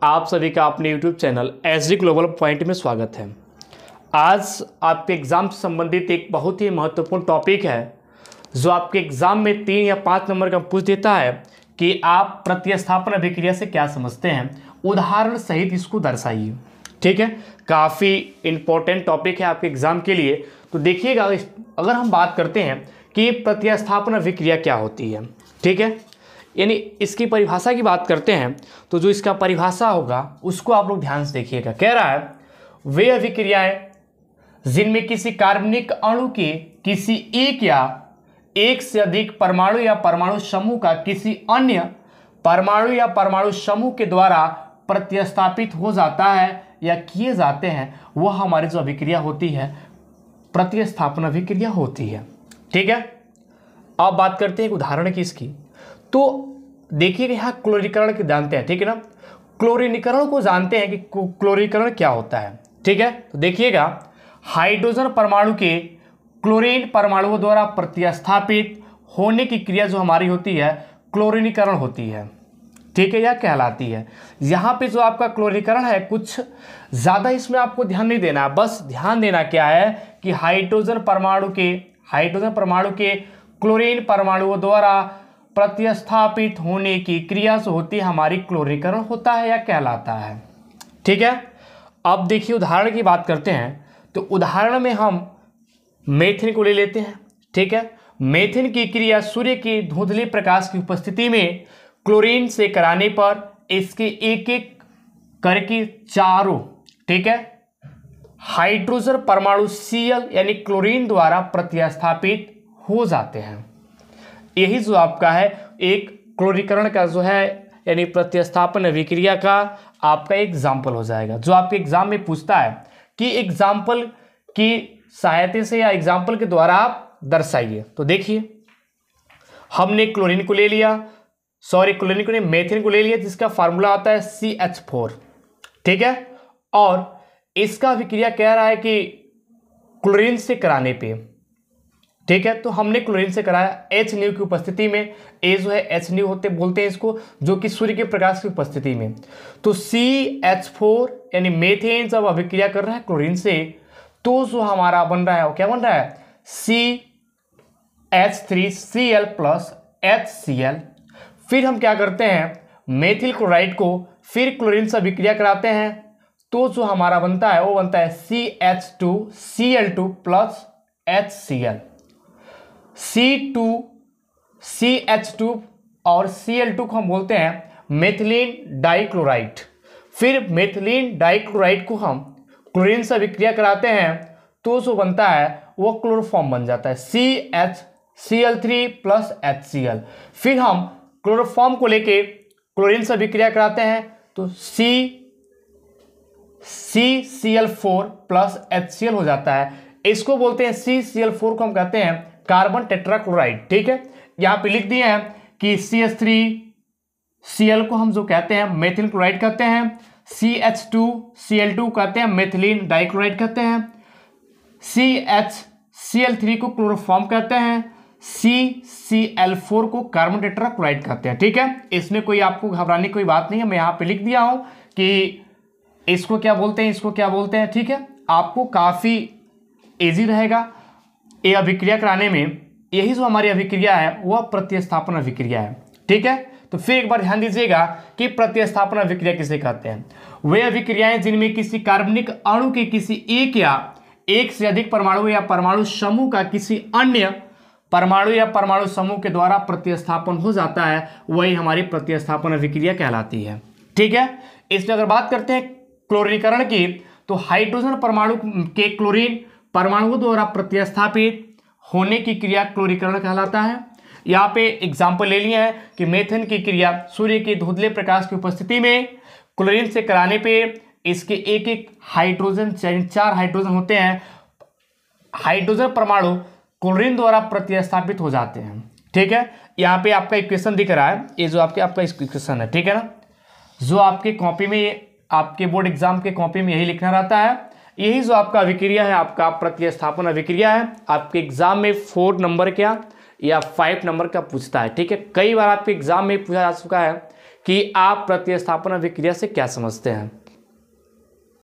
आप सभी का अपने YouTube channel SD global point में स्वागत है। आज आपके एग्ज़ाम से संबंधित एक बहुत ही महत्वपूर्ण टॉपिक है जो आपके एग्ज़ाम में 3 या 5 नंबर का पूछ देता है कि आप प्रतिस्थापन अभिक्रिया से क्या समझते हैं, उदाहरण सहित इसको दर्शाइए। ठीक है, काफ़ी इम्पोर्टेंट टॉपिक है आपके एग्ज़ाम के लिए। तो देखिएगा, अगर हम बात करते हैं कि प्रतिस्थापन अभिक्रिया क्या होती है, ठीक है, यानी इसकी परिभाषा की बात करते हैं तो जो इसका परिभाषा होगा उसको आप लोग ध्यान से देखिएगा। कह रहा है वे अभिक्रियाएं जिनमें किसी कार्बनिक अणु के किसी एक या एक से अधिक परमाणु या परमाणु समूह का किसी अन्य परमाणु या परमाणु समूह के द्वारा प्रतिस्थापित हो जाता है या किए जाते हैं, वह हमारी जो अभिक्रिया होती है प्रतिस्थापन अभिक्रिया होती है। ठीक है, अब बात करते हैं एक उदाहरण की इसकी। तो देखिएगा, यहाँ क्लोरीकरण के जानते हैं, ठीक है ना। क्लोरीनीकरण को जानते हैं कि क्लोरीकरण क्या होता है। ठीक है, तो देखिएगा, हाइड्रोजन परमाणु के क्लोरीन परमाणुओं द्वारा प्रतिस्थापित होने की क्रिया जो हमारी होती है क्लोरीनीकरण होती है। ठीक है, यह कहलाती है। यहाँ पे जो आपका क्लोरीकरण है, कुछ ज़्यादा इसमें आपको ध्यान नहीं देना, बस ध्यान देना क्या है कि हाइड्रोजन परमाणु के क्लोरीन परमाणुओं द्वारा प्रतिस्थापित होने की क्रिया जो होती है हमारी क्लोरीकरण होता है या कहलाता है। ठीक है, अब देखिए उदाहरण की बात करते हैं। तो उदाहरण में हम मेथिन को ले लेते हैं। ठीक है, मेथिन की क्रिया सूर्य की धुंधले प्रकाश की उपस्थिति में क्लोरीन से कराने पर इसके एक एक करके चारों, ठीक है, हाइड्रोजन परमाणु Cl यानी क्लोरीन द्वारा प्रतिस्थापित हो जाते हैं। यही जो आपका है एक क्लोरीकरण का जो है यानी प्रतिस्थापन अभिक्रिया का आपका एग्जाम्पल हो जाएगा, जो आपके एग्जाम में पूछता है कि एग्जाम्पल की सहायता से या एग्जाम्पल के द्वारा आप दर्शाइए। तो देखिए, हमने क्लोरीन को ले लिया, मेथिन को ले लिया, जिसका फार्मूला आता है CH4। ठीक है, और इसका अभिक्रिया कह रहा है कि क्लोरीन से कराने पे, ठीक है, तो हमने क्लोरीन से कराया H न्यू की उपस्थिति में। ए जो है H न्यू बोलते हैं इसको, जो कि सूर्य के प्रकाश की उपस्थिति में। तो CH4 यानी मेथेन जब अभिक्रिया कर रहा है क्लोरीन से, तो जो हमारा बन रहा है वो क्या बन रहा है CH3Cl प्लस HCl। फिर हम क्या करते हैं, मेथिल क्लोराइड को फिर क्लोरीन से अभिक्रिया कराते हैं, तो जो हमारा बनता है वो बनता है CH2Cl2 प्लस HCl। C2CH2 और Cl2 को हम बोलते हैं मेथिलीन डाइक्लोराइड। फिर मेथिलीन डाइक्लोराइड को हम क्लोरीन से अभिक्रिया कराते हैं, तो जो बनता है वो क्लोरोफॉर्म बन जाता है CHCl3 प्लस HCl। फिर हम क्लोरोफॉर्म को लेके क्लोरीन से अभिक्रिया कराते हैं, तो CCl4 प्लस HCl हो जाता है। इसको बोलते हैं CCl4 को हम कहते हैं कार्बन टेट्राक्लोराइड। ठीक है, यहाँ पे लिख दिए हैं कि CH3Cl को हम जो कहते हैं मेथिल क्लोराइड कहते हैं, CH2Cl2 कहते हैं मेथिलीन डाइक्लोराइड कहते हैं, CHCl3 को क्लोरोफॉर्म कहते हैं, CCl4 को कार्बन टेट्राक्लोराइड कहते हैं। ठीक है, इसमें कोई आपको घबराने की कोई बात नहीं है, मैं यहाँ पे लिख दिया हूँ कि इसको क्या बोलते हैं, इसको क्या बोलते हैं। ठीक है, आपको काफ़ी ईजी रहेगा ये अभिक्रिया कराने में। यही जो हमारी अभिक्रिया है वह प्रतिस्थापन अभिक्रिया है। ठीक है, तो फिर एक बार ध्यान दीजिएगा कि प्रतिस्थापन अभिक्रिया किसे कहते हैं। वे अभिक्रियाएं जिनमें किसी कार्बनिक अणु के किसी एक या एक से अधिक परमाणु या परमाणु समूह का किसी अन्य परमाणु या परमाणु समूह के द्वारा प्रतिस्थापन हो जाता है, वही हमारी प्रतिस्थापन अभिक्रिया कहलाती है। ठीक है, इसमें अगर बात करते हैं क्लोरीकरण की, तो हाइड्रोजन परमाणु के क्लोरीन परमाणुओं द्वारा प्रतिस्थापित होने की क्रिया क्लोरीकरण कहलाता है। यहाँ पे एग्जाम्पल ले लिया है कि मेथेन की क्रिया सूर्य के धुंधले प्रकाश की उपस्थिति में क्लोरीन से कराने पे इसके एक एक हाइड्रोजन, 4 हाइड्रोजन होते हैं, हाइड्रोजन परमाणु क्लोरीन द्वारा प्रतिस्थापित हो जाते हैं। ठीक है, यहाँ पे आपका इक्वेशन दिख रहा है, ये जो आपका इक्वेशन है, ठीक है ना, जो आपके कॉपी में, आपके बोर्ड एग्जाम के कॉपी में यही लिखना रहता है। यही जो आपका अभिक्रिया है आपका प्रतिस्थापन अभिक्रिया है। आपके एग्जाम में 4 नंबर का या 5 नंबर का पूछता है। ठीक है, कई बार आपके एग्जाम में पूछा जा चुका है कि आप प्रतिस्थापन अभिक्रिया से क्या समझते हैं।